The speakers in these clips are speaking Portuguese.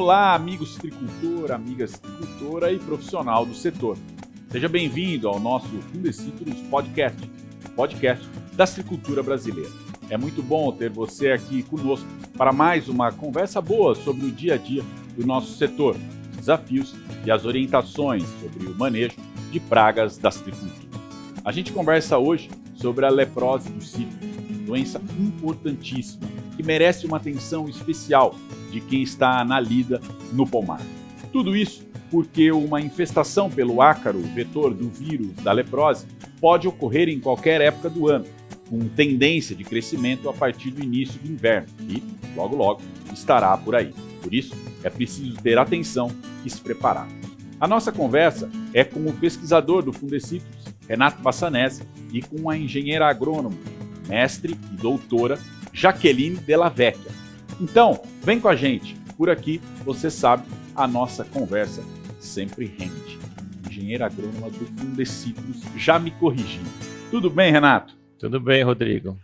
Olá, amigo citricultor, amiga citricultora e profissional do setor. Seja bem-vindo ao nosso Fundecitrus Podcast, podcast da citricultura brasileira. É muito bom ter você aqui conosco para mais uma conversa boa sobre o dia a dia do nosso setor, os desafios e as orientações sobre o manejo de pragas da citricultura. A gente conversa hoje sobre a leprose dos cítricos, doença importantíssima que merece uma atenção especial de quem está na lida no pomar. Tudo isso porque uma infestação pelo ácaro, vetor do vírus da leprose, pode ocorrer em qualquer época do ano, com tendência de crescimento a partir do início do inverno e, logo, estará por aí. Por isso, é preciso ter atenção e se preparar. A nossa conversa é com o pesquisador do Fundecitrus, Renato Bassanese, e com a engenheira agrônoma, mestre e doutora Jaqueline Della Vecchia. Então, vem com a gente. Por aqui, você sabe, a nossa conversa sempre rende. Engenheira agrônoma do Fundecitrus já me corrigindo. Tudo bem, Renato? Tudo bem, Rodrigo.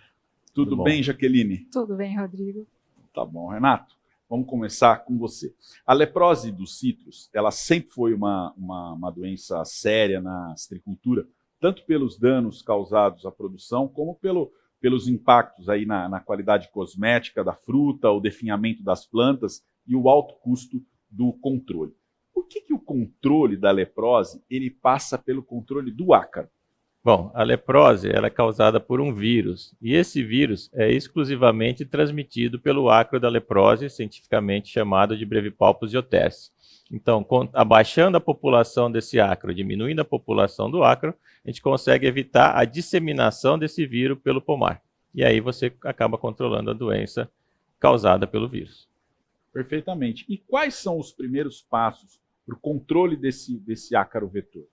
Tudo bem, Jaqueline? Tudo bem, Rodrigo. Tá bom, Renato. Vamos começar com você. A leprose dos cítricos, ela sempre foi uma doença séria na citricultura, tanto pelos danos causados à produção, como pelos impactos aí na qualidade cosmética da fruta, o definhamento das plantas e o alto custo do controle. Por que o controle da leprose ele passa pelo controle do ácaro? Bom, a leprose ela é causada por um vírus, e esse vírus é exclusivamente transmitido pelo ácaro da leprose, cientificamente chamado de Brevipalpus ioterse. Então, abaixando a população desse ácaro, diminuindo a população do ácaro, a gente consegue evitar a disseminação desse vírus pelo pomar. E aí você acaba controlando a doença causada pelo vírus. Perfeitamente. E quais são os primeiros passos para o controle desse ácaro vetor?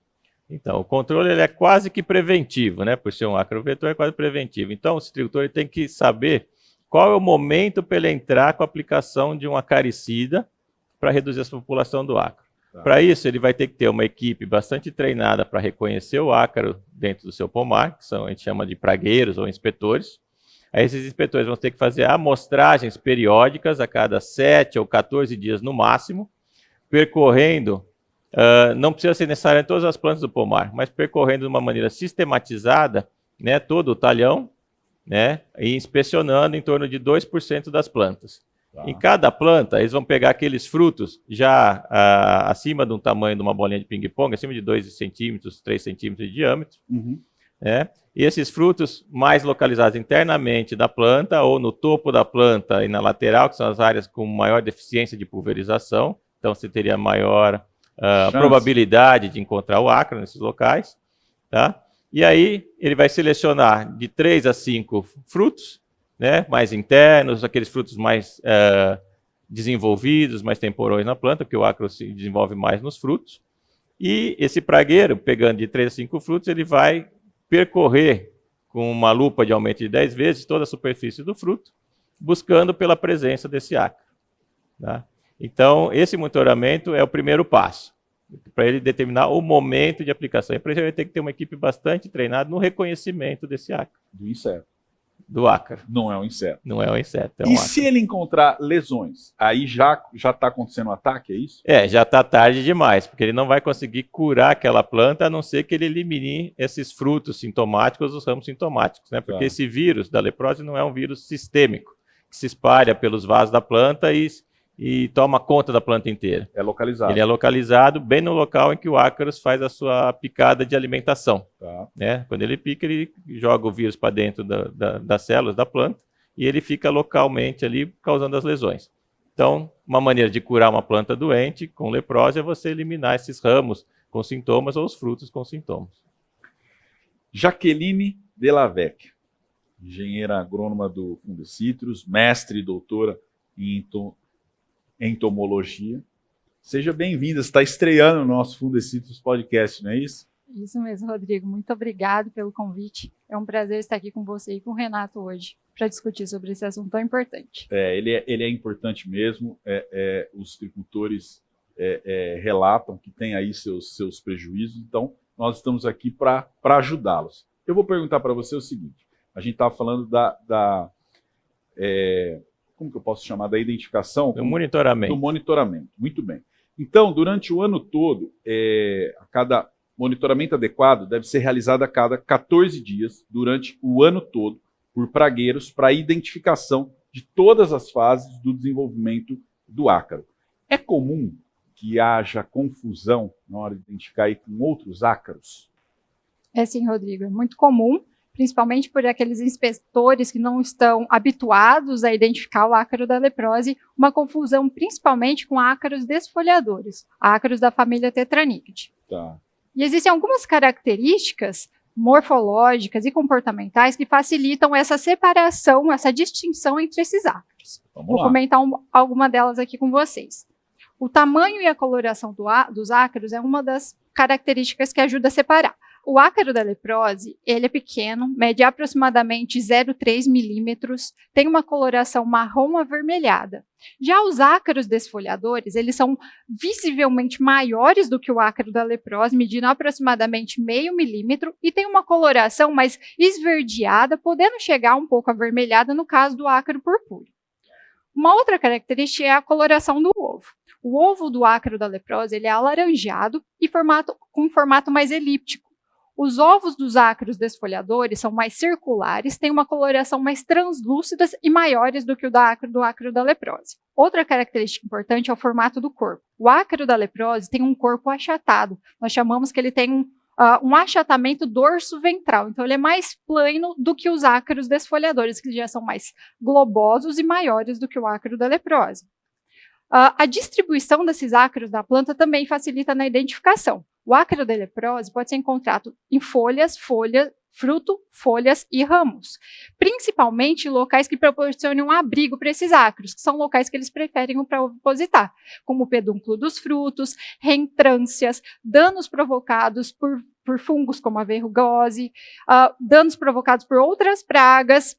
Então, o controle ele é quase que preventivo, né? Por ser um ácaro vetor, é quase preventivo. Então, o citricultor tem que saber qual é o momento para ele entrar com a aplicação de um acaricida para reduzir a população do ácaro. Tá. Para isso, ele vai ter que ter uma equipe bastante treinada para reconhecer o ácaro dentro do seu pomar, que a gente chama de pragueiros ou inspetores. Aí esses inspetores vão ter que fazer amostragens periódicas a cada 7 ou 14 dias no máximo, percorrendo, não precisa ser necessário em todas as plantas do pomar, mas percorrendo de uma maneira sistematizada, né, todo o talhão, né, e inspecionando em torno de 2% das plantas. Tá. Em cada planta, eles vão pegar aqueles frutos já acima de um tamanho de uma bolinha de ping-pong, acima de 2 centímetros, 3 centímetros de diâmetro, né? E esses frutos mais localizados internamente da planta ou no topo da planta e na lateral, que são as áreas com maior deficiência de pulverização, então você teria maior probabilidade de encontrar o ácaro nesses locais, tá? E aí ele vai selecionar de 3 a 5 frutos, né, mais internos, aqueles frutos mais desenvolvidos, mais temporões na planta, porque o ácaro se desenvolve mais nos frutos. E esse pragueiro, pegando de 3 a 5 frutos, ele vai percorrer com uma lupa de aumento de 10 vezes toda a superfície do fruto, buscando pela presença desse ácaro. Tá? Então, esse monitoramento é o primeiro passo, para ele determinar o momento de aplicação. E para isso, ele vai ter que ter uma equipe bastante treinada no reconhecimento desse ácaro. Do inseto. Do ácaro. Não é um inseto. Não é um inseto. É um ácaro. Se ele encontrar lesões, aí já está acontecendo um ataque, é isso? Já está tarde demais, porque ele não vai conseguir curar aquela planta, a não ser que ele elimine esses frutos sintomáticos, os ramos sintomáticos, né? Porque esse vírus da leprose não é um vírus sistêmico, que se espalha pelos vasos da planta e toma conta da planta inteira. É localizado. Ele é localizado bem no local em que o ácaros faz a sua picada de alimentação. Tá. Né? Quando ele pica, ele joga o vírus para dentro das células da planta e ele fica localmente ali causando as lesões. Então, uma maneira de curar uma planta doente com leprose é você eliminar esses ramos com sintomas ou os frutos com sintomas. Jaqueline Della Vecchia, engenheira agrônoma do Fundecitrus, mestre e doutora em entomologia. Seja bem-vinda, você está estreando o nosso Fundecitrus Podcast, não é isso? Isso mesmo, Rodrigo. Muito obrigado pelo convite. É um prazer estar aqui com você e com o Renato hoje para discutir sobre esse assunto tão importante. Ele é importante mesmo. Os agricultores relatam que tem aí seus prejuízos, então nós estamos aqui para ajudá-los. Eu vou perguntar para você o seguinte, a gente estava falando como que eu posso chamar, da identificação? Do monitoramento. Do monitoramento, muito bem. Então, durante o ano todo, cada monitoramento adequado deve ser realizado a cada 14 dias, durante o ano todo, por pragueiros, para a identificação de todas as fases do desenvolvimento do ácaro. É comum que haja confusão na hora de identificar aí com outros ácaros? É sim, Rodrigo, é muito comum, principalmente por aqueles inspetores que não estão habituados a identificar o ácaro da leprose, uma confusão principalmente com ácaros desfolhadores, ácaros da família Tetranychidae. Tá. E existem algumas características morfológicas e comportamentais que facilitam essa separação, essa distinção entre esses ácaros. Vou comentar alguma delas aqui com vocês. O tamanho e a coloração dos ácaros é uma das características que ajuda a separar. O ácaro da leprose, ele é pequeno, mede aproximadamente 0,3 milímetros, tem uma coloração marrom avermelhada. Já os ácaros desfolhadores, eles são visivelmente maiores do que o ácaro da leprose, medindo aproximadamente meio milímetro, e tem uma coloração mais esverdeada, podendo chegar um pouco avermelhada no caso do ácaro purpúreo. Uma outra característica é a coloração do ovo. O ovo do ácaro da leprose, ele é alaranjado e com um formato mais elíptico. Os ovos dos ácaros desfolhadores são mais circulares, têm uma coloração mais translúcida e maiores do que o do ácaro da leprose. Outra característica importante é o formato do corpo. O ácaro da leprose tem um corpo achatado. Nós chamamos que ele tem um achatamento dorso-ventral. Então, ele é mais plano do que os ácaros desfolhadores, que já são mais globosos e maiores do que o ácaro da leprose. A distribuição desses ácaros da planta também facilita na identificação. O ácaro da leprose pode ser encontrado em folhas, fruto, folhas e ramos, principalmente em locais que proporcionam um abrigo para esses ácaros, que são locais que eles preferem para ovipositar, como o pedúnculo dos frutos, reentrâncias, danos provocados por fungos como a verrugose, danos provocados por outras pragas,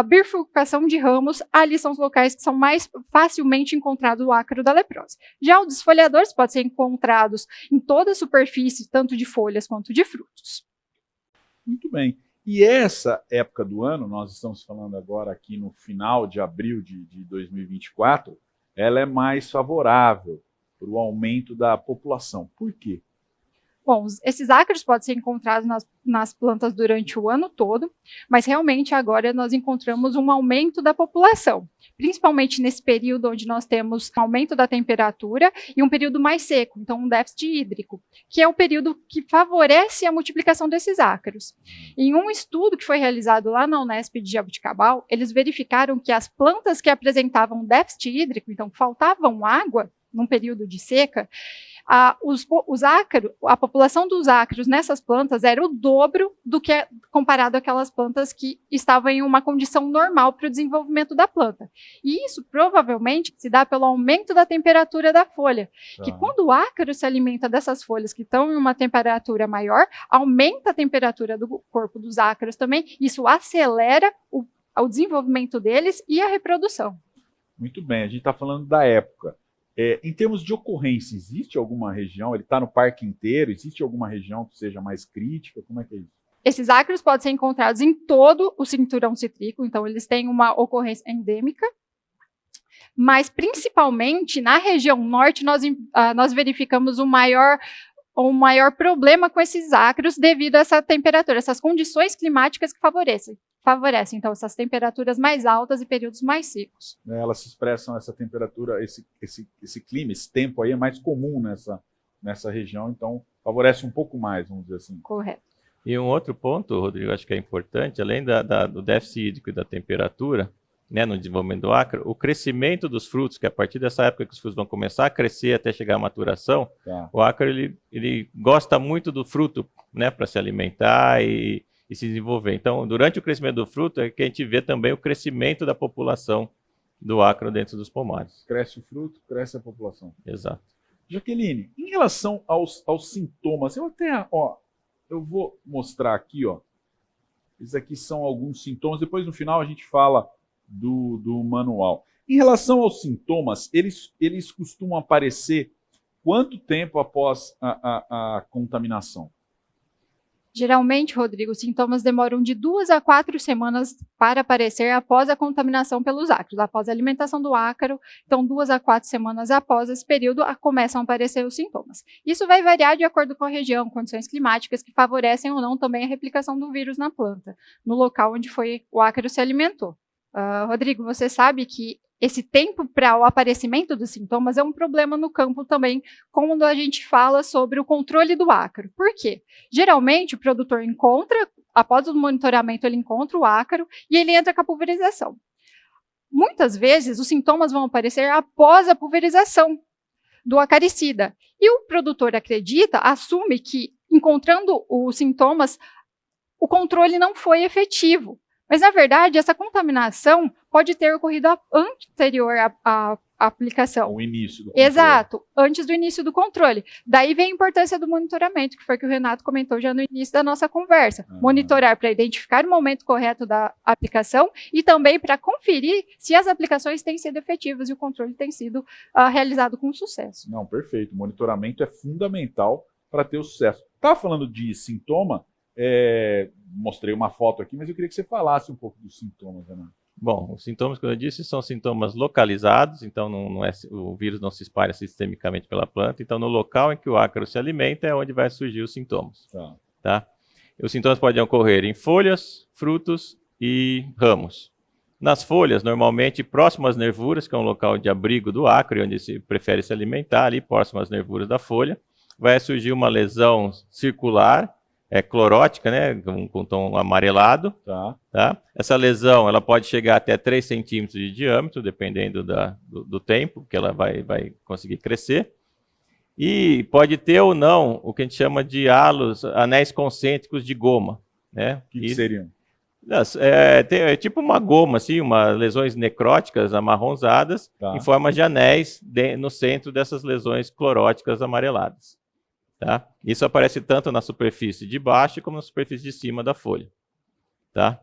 bifurcação de ramos, ali são os locais que são mais facilmente encontrados o ácaro da leprose. Já os desfolhadores podem ser encontrados em toda a superfície, tanto de folhas quanto de frutos. Muito bem. E essa época do ano, nós estamos falando agora aqui no final de abril de 2024, ela é mais favorável para o aumento da população. Por quê? Bom, esses ácaros podem ser encontrados nas plantas durante o ano todo, mas realmente agora nós encontramos um aumento da população, principalmente nesse período onde nós temos um aumento da temperatura e um período mais seco, então um déficit hídrico, que é o período que favorece a multiplicação desses ácaros. Em um estudo que foi realizado lá na Unesp de Jaboticabal, eles verificaram que as plantas que apresentavam déficit hídrico, então faltavam água num período de seca, a população dos ácaros nessas plantas era o dobro do que comparado àquelas plantas que estavam em uma condição normal para o desenvolvimento da planta. E isso provavelmente se dá pelo aumento da temperatura da folha, que quando o ácaro se alimenta dessas folhas que estão em uma temperatura maior, aumenta a temperatura do corpo dos ácaros também, isso acelera o desenvolvimento deles e a reprodução. Muito bem, a gente está falando da época. Em termos de ocorrência, existe alguma região, ele está no parque inteiro, existe alguma região que seja mais crítica? Como é que é isso? Esses ácaros podem ser encontrados em todo o cinturão citrícola, então eles têm uma ocorrência endêmica, mas principalmente na região norte nós verificamos um maior problema com esses ácaros devido a essa temperatura, essas condições climáticas que favorecem, então, essas temperaturas mais altas e períodos mais secos. Elas se expressam, essa temperatura, esse clima, esse tempo aí é mais comum nessa região, então favorece um pouco mais, vamos dizer assim. Correto. E um outro ponto, Rodrigo, acho que é importante, além do déficit hídrico e da temperatura, né, no desenvolvimento do ácaro, o crescimento dos frutos, que a partir dessa época que os frutos vão começar a crescer até chegar à maturação, o ácaro ele gosta muito do fruto, né, para se alimentar e se desenvolver. Então, durante o crescimento do fruto é que a gente vê também o crescimento da população do ácaro dentro dos pomares. Cresce o fruto, cresce a população. Exato. Jaqueline, em relação aos sintomas, eu vou mostrar aqui, esses aqui são alguns sintomas, depois no final a gente fala do manual. Em relação aos sintomas, eles costumam aparecer quanto tempo após a contaminação? Geralmente, Rodrigo, os sintomas demoram de 2 a 4 semanas para aparecer após a contaminação pelos ácaros, após a alimentação do ácaro. Então, 2 a 4 semanas após esse período, começam a aparecer os sintomas. Isso vai variar de acordo com a região, condições climáticas que favorecem ou não também a replicação do vírus na planta, no local onde o ácaro se alimentou. Rodrigo, você sabe que esse tempo para o aparecimento dos sintomas é um problema no campo também, quando a gente fala sobre o controle do ácaro. Por quê? Geralmente, o produtor após o monitoramento, ele encontra o ácaro e ele entra com a pulverização. Muitas vezes, os sintomas vão aparecer após a pulverização do acaricida. E o produtor assume que, encontrando os sintomas, o controle não foi efetivo. Mas, na verdade, essa contaminação pode ter ocorrido anterior à aplicação. O início do controle. Exato, antes do início do controle. Daí vem a importância do monitoramento, que foi o que o Renato comentou já no início da nossa conversa. Monitorar para identificar o momento correto da aplicação e também para conferir se as aplicações têm sido efetivas e o controle tem sido realizado com sucesso. Não, perfeito. O monitoramento é fundamental para ter o sucesso. Estava falando de sintoma, mostrei uma foto aqui, mas eu queria que você falasse um pouco dos sintomas, Renato. Bom, os sintomas, como eu disse, são sintomas localizados, então o vírus não se espalha sistemicamente pela planta, então no local em que o ácaro se alimenta é onde vai surgir os sintomas. Tá? Os sintomas podem ocorrer em folhas, frutos e ramos. Nas folhas, normalmente próximo às nervuras, que é um local de abrigo do ácaro, onde se prefere se alimentar, ali próximo às nervuras da folha, vai surgir uma lesão circular, clorótica, né, com tom amarelado. Tá? Essa lesão ela pode chegar até 3 centímetros de diâmetro, dependendo do tempo que ela vai conseguir crescer. E pode ter ou não o que a gente chama de anéis concêntricos de goma. Né? O que seriam? É tipo uma goma, assim, lesões necróticas amarronzadas, em forma de anéis no centro dessas lesões cloróticas amareladas. Tá? Isso aparece tanto na superfície de baixo como na superfície de cima da folha. Tá?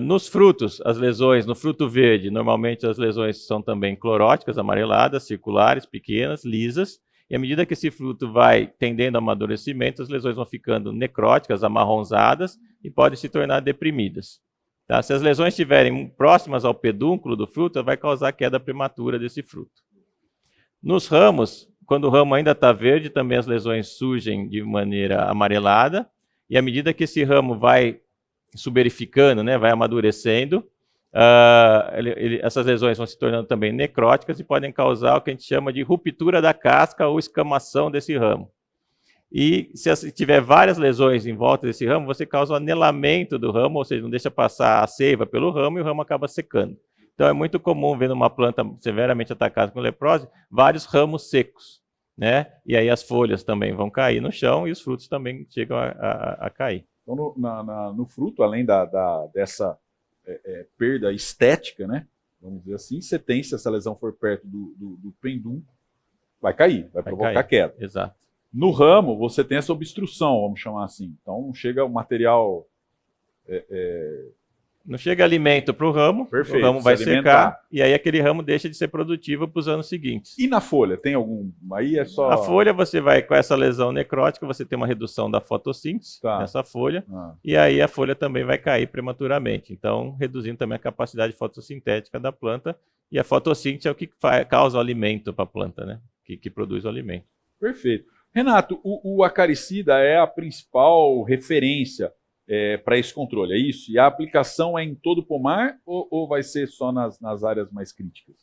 Nos frutos, as lesões, no fruto verde, normalmente as lesões são também cloróticas, amareladas, circulares, pequenas, lisas, e à medida que esse fruto vai tendendo ao amadurecimento, as lesões vão ficando necróticas, amarronzadas, e podem se tornar deprimidas. Tá? Se as lesões estiverem próximas ao pedúnculo do fruto, vai causar queda prematura desse fruto. Nos ramos, quando o ramo ainda está verde, também as lesões surgem de maneira amarelada, e à medida que esse ramo vai suberificando, né, vai amadurecendo, essas lesões vão se tornando também necróticas e podem causar o que a gente chama de ruptura da casca ou escamação desse ramo. E se tiver várias lesões em volta desse ramo, você causa o anelamento do ramo, ou seja, não deixa passar a seiva pelo ramo e o ramo acaba secando. Então é muito comum ver numa planta severamente atacada com leprose, vários ramos secos, né? E aí as folhas também vão cair no chão e os frutos também chegam a cair. Então no fruto, além dessa perda estética, né? Vamos dizer assim, se essa lesão for perto do pendúnculo, vai cair, vai provocar queda. Exato. No ramo, você tem essa obstrução, vamos chamar assim. Então chega o material... Não chega alimento para o ramo vai secar, e aí aquele ramo deixa de ser produtivo para os anos seguintes. E na folha, tem algum? Aí é só... A folha, você vai, com essa lesão necrótica, você tem uma redução da fotossíntese nessa folha, e aí a folha também vai cair prematuramente. Então, reduzindo também a capacidade fotossintética da planta, e a fotossíntese é o que causa o alimento para a planta, né? Que produz o alimento. Perfeito. Renato, o acaricida é a principal referência para esse controle, é isso? E a aplicação é em todo o pomar ou vai ser só nas áreas mais críticas?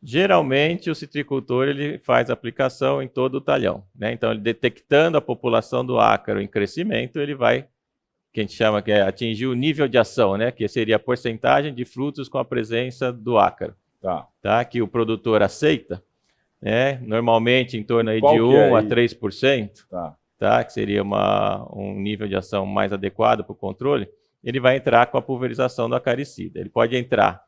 Geralmente, o citricultor ele faz a aplicação em todo o talhão, né? Então, ele detectando a população do ácaro em crescimento, ele vai, que a gente chama que atingir o nível de ação, né? Que seria a porcentagem de frutos com a presença do ácaro, tá? Que o produtor aceita, né? Normalmente em torno aí de 1 a 3%. Tá, que seria um nível de ação mais adequado para o controle, ele vai entrar com a pulverização do acaricida. Ele pode entrar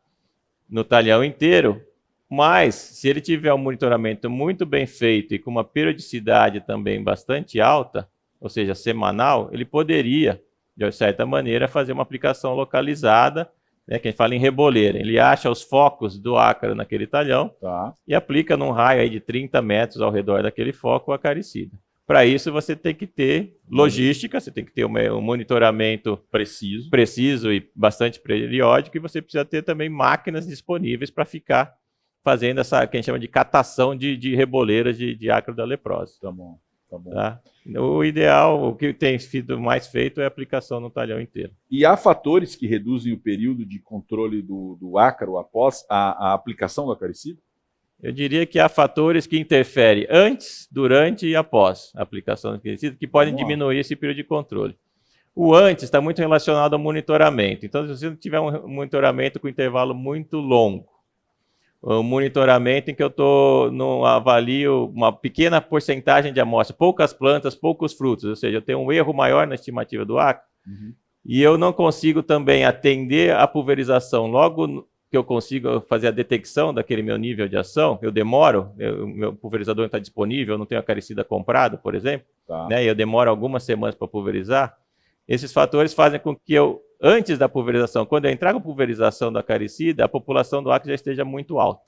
no talhão inteiro, mas se ele tiver um monitoramento muito bem feito e com uma periodicidade também bastante alta, ou seja, semanal, ele poderia, de certa maneira, fazer uma aplicação localizada, né, que a gente fala em reboleira. Ele acha os focos do ácaro naquele talhão e aplica num raio aí de 30 metros ao redor daquele foco o acaricida. Para isso, você tem que ter logística, você tem que ter um monitoramento preciso e bastante periódico, e você precisa ter também máquinas disponíveis para ficar fazendo essa que a gente chama de catação de reboleiras de ácaro da leprose. Tá bom, tá bom. Tá? O ideal, o que tem sido mais feito é a aplicação no talhão inteiro. E há fatores que reduzem o período de controle do ácaro após a aplicação do acaricida? Eu diria que há fatores que interferem antes, durante e após a aplicação do acaricida, que podem diminuir esse período de controle. O antes está muito relacionado ao monitoramento. Então, se você não tiver um monitoramento com intervalo muito longo, um monitoramento em que eu avalio uma pequena porcentagem de amostra, poucas plantas, poucos frutos, ou seja, eu tenho um erro maior na estimativa do ácaro, e eu não consigo também atender a pulverização logo que eu consigo fazer a detecção daquele meu nível de ação, eu demoro, o meu pulverizador não está disponível, eu não tenho acaricida comprado, por exemplo, né, e eu demoro algumas semanas para pulverizar, esses fatores fazem com que eu, antes da pulverização, quando eu entrar com a pulverização da acaricida, a população do ácaro já esteja muito alta.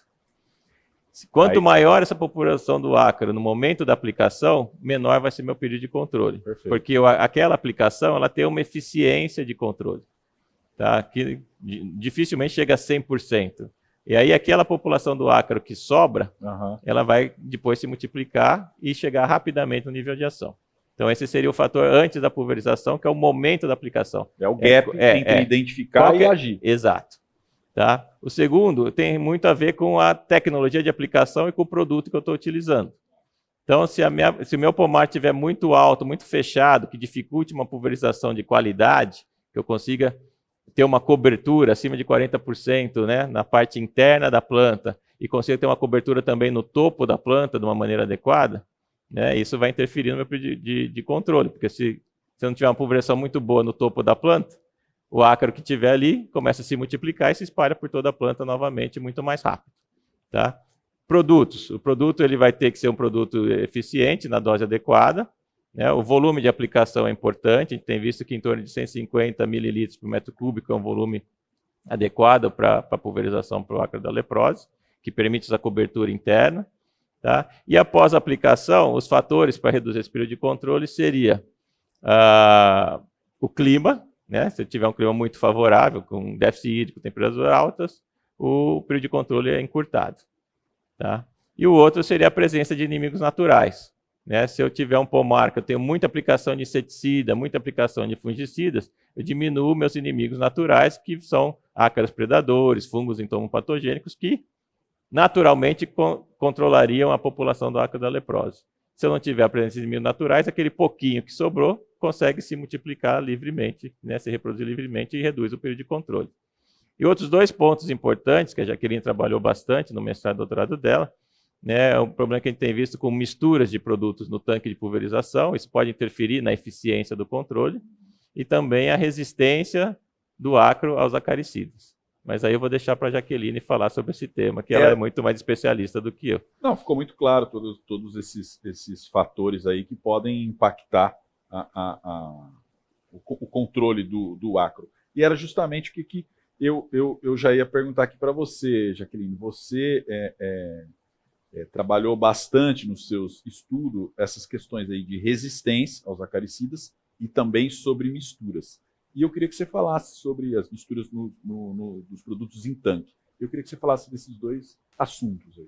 Quanto maior essa população do ácaro no momento da aplicação, menor vai ser meu período de controle. Perfeito. Porque aquela aplicação ela tem uma eficiência de controle, tá? Que dificilmente chega a 100%. E aí aquela população do ácaro que sobra, ela vai depois se multiplicar e chegar rapidamente no nível de ação. Então esse seria o fator antes da pulverização, que é o momento da aplicação. É o gap que tem que identificar e agir. Exato. Tá? O segundo tem muito a ver com a tecnologia de aplicação e com o produto que eu estou utilizando. Então, se o meu pomar estiver muito alto, muito fechado, que dificulte uma pulverização de qualidade, que eu consiga ter uma cobertura acima de 40%, né, na parte interna da planta, e consiga ter uma cobertura também no topo da planta de uma maneira adequada, né, isso vai interferir no meu período de controle, porque se eu não tiver uma pulverização muito boa no topo da planta, o ácaro que tiver ali começa a se multiplicar e se espalha por toda a planta novamente muito mais rápido. Tá? Produtos. O produto ele vai ter que ser um produto eficiente, na dose adequada. Né? O volume de aplicação é importante. A gente tem visto que em torno de 150 mililitros por metro cúbico é um volume adequado para a pulverização para o ácaro da leprose, que permite essa cobertura interna. Tá? E após a aplicação, os fatores para reduzir esse período de controle seria o clima, né? Se tiver um clima muito favorável, com déficit hídrico, temperaturas altas, o período de controle é encurtado. Tá? E o outro seria a presença de inimigos naturais. Né? Se eu tiver um pomar que eu tenho muita aplicação de inseticida, muita aplicação de fungicidas, eu diminuo meus inimigos naturais, que são ácaros predadores, fungos entomopatogênicos, que naturalmente controlariam a população do ácaro da leprose. Se eu não tiver a presença de inimigos naturais, aquele pouquinho que sobrou consegue se multiplicar livremente, né, se reproduzir livremente e reduz o período de controle. E outros dois pontos importantes, que a Jaqueline trabalhou bastante no mestrado e doutorado dela, né, é um problema que a gente tem visto com misturas de produtos no tanque de pulverização, isso pode interferir na eficiência do controle, e também a resistência do ácaro aos acaricidas. Mas aí eu vou deixar para a Jaqueline falar sobre esse tema, que ela é muito mais especialista do que eu. Não, ficou muito claro todos esses fatores aí que podem impactar o controle do ácaro. E era justamente o que eu já ia perguntar aqui para você, Jaqueline. Você trabalhou bastante nos seus estudos essas questões aí de resistência aos acaricidas e também sobre misturas. E eu queria que você falasse sobre as misturas dos produtos em tanque. Eu queria que você falasse desses dois assuntos aí.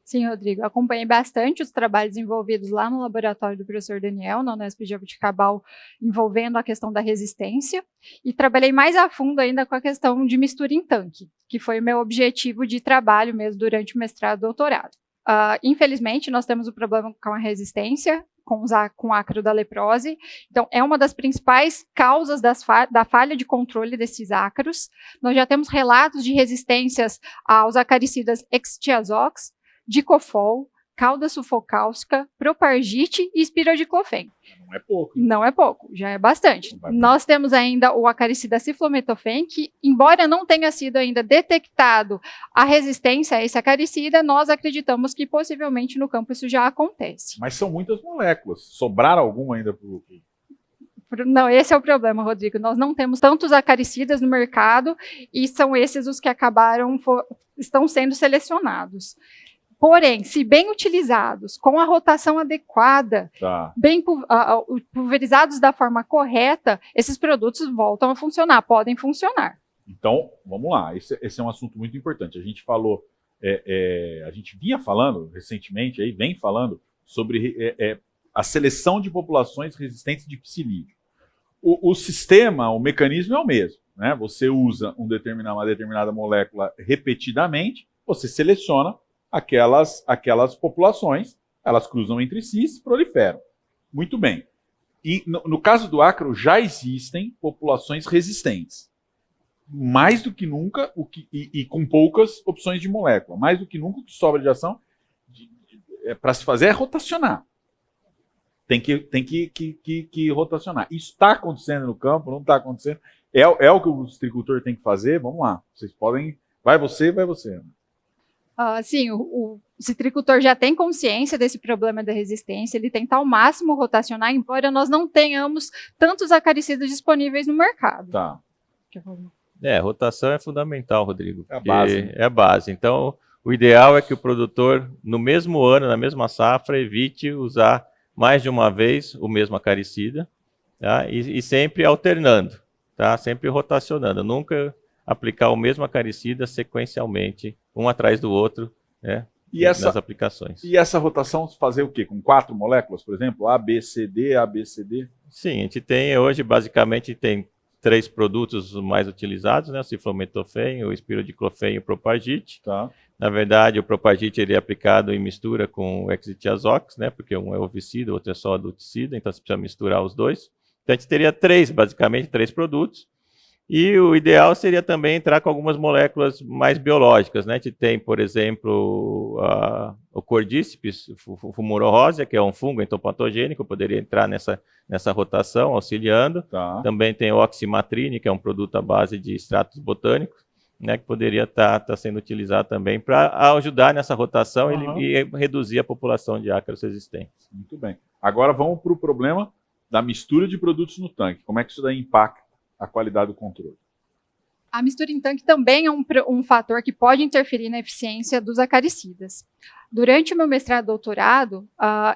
Sim, Rodrigo, acompanhei bastante os trabalhos envolvidos lá no laboratório do professor Daniel, na Unesp de Jaboticabal, envolvendo a questão da resistência, e trabalhei mais a fundo ainda com a questão de mistura em tanque, que foi o meu objetivo de trabalho mesmo durante o mestrado e doutorado. Infelizmente, nós temos o problema com a resistência, com ácaro da leprose. Então, é uma das principais causas da falha de controle desses ácaros. Nós já temos relatos de resistências aos acaricidas Extiazox, Dicofol, cauda sulfocálcica, propargite e espirodiclofen. Não é pouco. Não é pouco, já é bastante. Nós temos ainda o acaricida ciflometofen, que, embora não tenha sido ainda detectado a resistência a esse acaricida, nós acreditamos que possivelmente no campo isso já acontece. Mas são muitas moléculas. Sobraram alguma ainda para Não, esse é o problema, Rodrigo. Nós não temos tantos acaricidas no mercado e são esses os que estão sendo selecionados. Porém, se bem utilizados, com a rotação adequada, bem pulverizados da forma correta, esses produtos voltam a funcionar, podem funcionar. Então, vamos lá, esse é um assunto muito importante. A gente falou, a gente vinha falando recentemente, vem falando sobre a seleção de populações resistentes de psilídeo. O sistema, o mecanismo é o mesmo, né? Você usa uma determinada molécula repetidamente, você seleciona aquelas populações, elas cruzam entre si e se proliferam. Muito bem. E no caso do ácaro, já existem populações resistentes. Mais do que nunca, e com poucas opções de molécula. Mais do que nunca, o que sobra de ação para se fazer é rotacionar. Tem que rotacionar. Isso está acontecendo no campo, não está acontecendo. É o que o citricultor tem que fazer. Vamos lá. Vocês podem... Vai você. Sim, o citricultor já tem consciência desse problema da resistência, ele tenta ao máximo rotacionar, embora nós não tenhamos tantos acaricidas disponíveis no mercado. Tá. Rotação é fundamental, Rodrigo. É a base. É a base. Então, o ideal é que o produtor, no mesmo ano, na mesma safra, evite usar mais de uma vez o mesmo acaricida, tá? E sempre alternando, tá? Sempre rotacionando. Nunca aplicar o mesmo acaricida sequencialmente, um atrás do outro, né, nas aplicações. E essa rotação fazer o quê? Com 4 moléculas, por exemplo? A, B, C, D, A, B, C, D? Sim, a gente tem hoje, basicamente, tem 3 produtos mais utilizados, né? O ciflometofém, o espirodiclofém e o propagite. Tá. Na verdade, o propagite ele é aplicado em mistura com o exitiazox, né? Porque um é ovicida, o outro é só adulticida, então você precisa misturar os dois. Então a gente teria basicamente 3 produtos. E o ideal seria também entrar com algumas moléculas mais biológicas, né? A gente tem, por exemplo, o Cordíceps fumororósea, que é um fungo entopatogênico, poderia entrar nessa rotação, auxiliando. Tá. Também tem o oximatrine, que é um produto à base de extratos botânicos, né? Que poderia estar sendo utilizado também para ajudar nessa rotação e reduzir a população de ácaros resistentes. Muito bem. Agora vamos para o problema da mistura de produtos no tanque. Como é que isso daí impacta a qualidade do controle? A mistura em tanque também é um fator que pode interferir na eficiência dos acaricidas. Durante o meu mestrado e doutorado,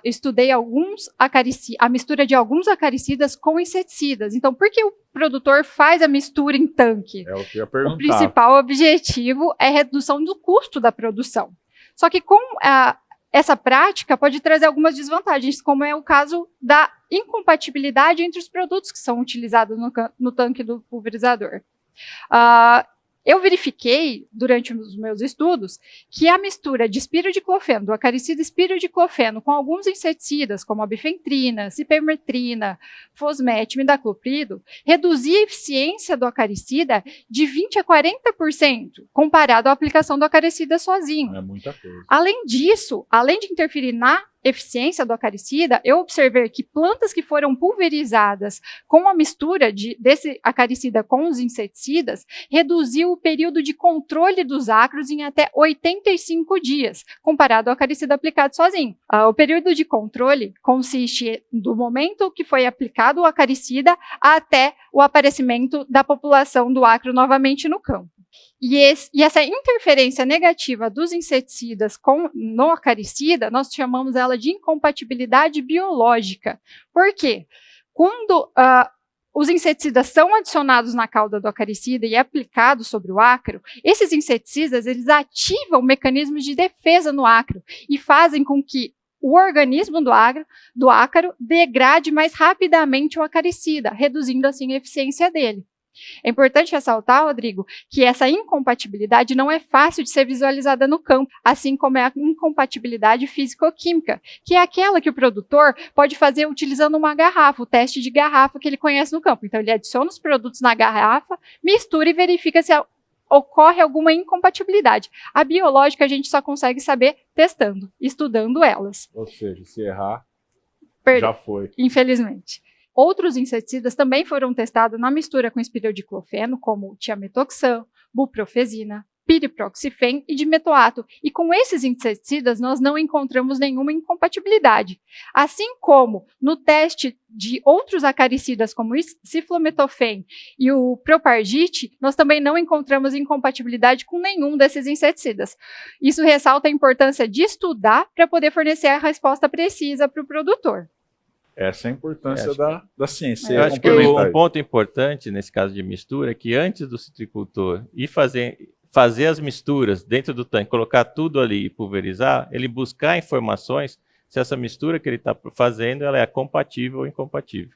estudei a mistura de alguns acaricidas com inseticidas. Então, por que o produtor faz a mistura em tanque? É o que eu ia perguntar. O principal objetivo é a redução do custo da produção. Só que com essa prática pode trazer algumas desvantagens, como é o caso da incompatibilidade entre os produtos que são utilizados no tanque do pulverizador. Eu verifiquei, durante os meus estudos, que a mistura de espirodiclofeno, do acaricida espirodiclofeno, com alguns inseticidas, como a bifentrina, cipermetrina, fosmet, imidacloprido, reduzia a eficiência do acaricida de 20% a 40%, comparado à aplicação do acaricida sozinho. É muita coisa. Além disso, além de interferir na eficiência do acaricida, eu observei que plantas que foram pulverizadas com a mistura desse acaricida com os inseticidas reduziu o período de controle dos ácaros em até 85 dias, comparado ao acaricida aplicado sozinho. O período de controle consiste do momento que foi aplicado o acaricida até o aparecimento da população do ácaro novamente no campo. E essa interferência negativa dos inseticidas no acaricida, nós chamamos ela de incompatibilidade biológica. Por quê? Quando os inseticidas são adicionados na cauda do acaricida e aplicados sobre o ácaro, esses inseticidas eles ativam mecanismos de defesa no ácaro e fazem com que o organismo do ácaro degrade mais rapidamente o acaricida, reduzindo assim a eficiência dele. É importante ressaltar, Rodrigo, que essa incompatibilidade não é fácil de ser visualizada no campo, assim como é a incompatibilidade físico-química, que é aquela que o produtor pode fazer utilizando uma garrafa, o teste de garrafa que ele conhece no campo. Então, ele adiciona os produtos na garrafa, mistura e verifica se ocorre alguma incompatibilidade. A biológica a gente só consegue saber testando, estudando elas. Ou seja, se errar, já foi. Infelizmente. Outros inseticidas também foram testados na mistura com espirodiclofeno, como tiametoxam, buprofezina, piriproxifeno e dimetoato. E com esses inseticidas, nós não encontramos nenhuma incompatibilidade. Assim como no teste de outros acaricidas, como o ciflometofém e o propardite, nós também não encontramos incompatibilidade com nenhum desses inseticidas. Isso ressalta a importância de estudar para poder fornecer a resposta precisa para o produtor. Essa é a importância da ciência. Eu acho que um ponto importante nesse caso de mistura é que antes do citricultor ir fazer as misturas dentro do tanque, colocar tudo ali e pulverizar, ele buscar informações se essa mistura que ele está fazendo ela é compatível ou incompatível.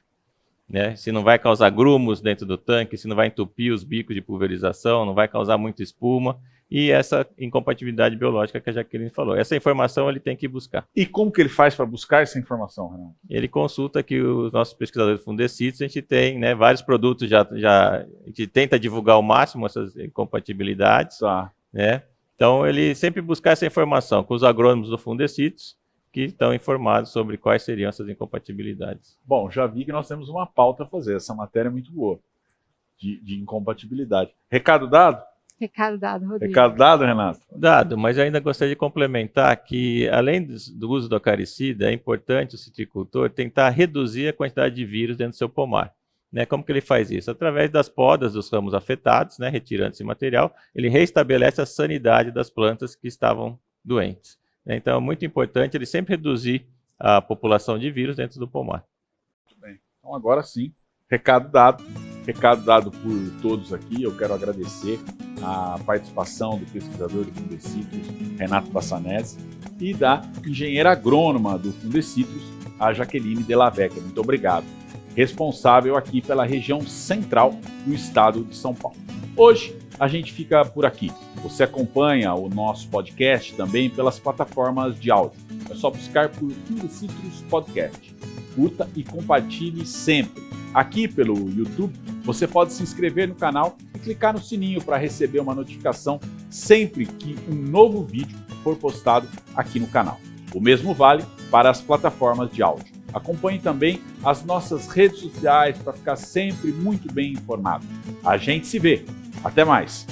Né? Se não vai causar grumos dentro do tanque, se não vai entupir os bicos de pulverização, não vai causar muita espuma, e essa incompatibilidade biológica que a Jaqueline falou. Essa informação ele tem que buscar. E como que ele faz para buscar essa informação, Renato? Ele consulta que os nossos pesquisadores fundecitos, a gente tem, né, vários produtos, a gente tenta divulgar ao máximo essas incompatibilidades. Né? Então, ele sempre buscar essa informação com os agrônomos do Fundecitos, que estão informados sobre quais seriam essas incompatibilidades. Bom, já vi que nós temos uma pauta a fazer. Essa matéria é muito boa, de incompatibilidade. Recado dado? Recado dado, Rodrigo. Recado dado, Renato? Dado, mas eu ainda gostaria de complementar que, além do uso do acaricida, é importante o citricultor tentar reduzir a quantidade de vírus dentro do seu pomar. Né? Como que ele faz isso? Através das podas dos ramos afetados, né, retirando esse material, ele restabelece a sanidade das plantas que estavam doentes. Então, é muito importante ele sempre reduzir a população de vírus dentro do pomar. Muito bem. Então, agora sim, recado dado por todos aqui. Eu quero agradecer a participação do pesquisador do Fundecitrus, Renato Bassanese, e da engenheira agrônoma do Fundecitrus, a Jaqueline Della Vecchia. Muito obrigado. Responsável aqui pela região central do estado de São Paulo. Hoje a gente fica por aqui. Você acompanha o nosso podcast também pelas plataformas de áudio. É só buscar por Fundecitrus Podcast. Curta e compartilhe sempre. Aqui pelo YouTube, você pode se inscrever no canal e clicar no sininho para receber uma notificação sempre que um novo vídeo for postado aqui no canal. O mesmo vale para as plataformas de áudio. Acompanhe também as nossas redes sociais para ficar sempre muito bem informado. A gente se vê. Até mais!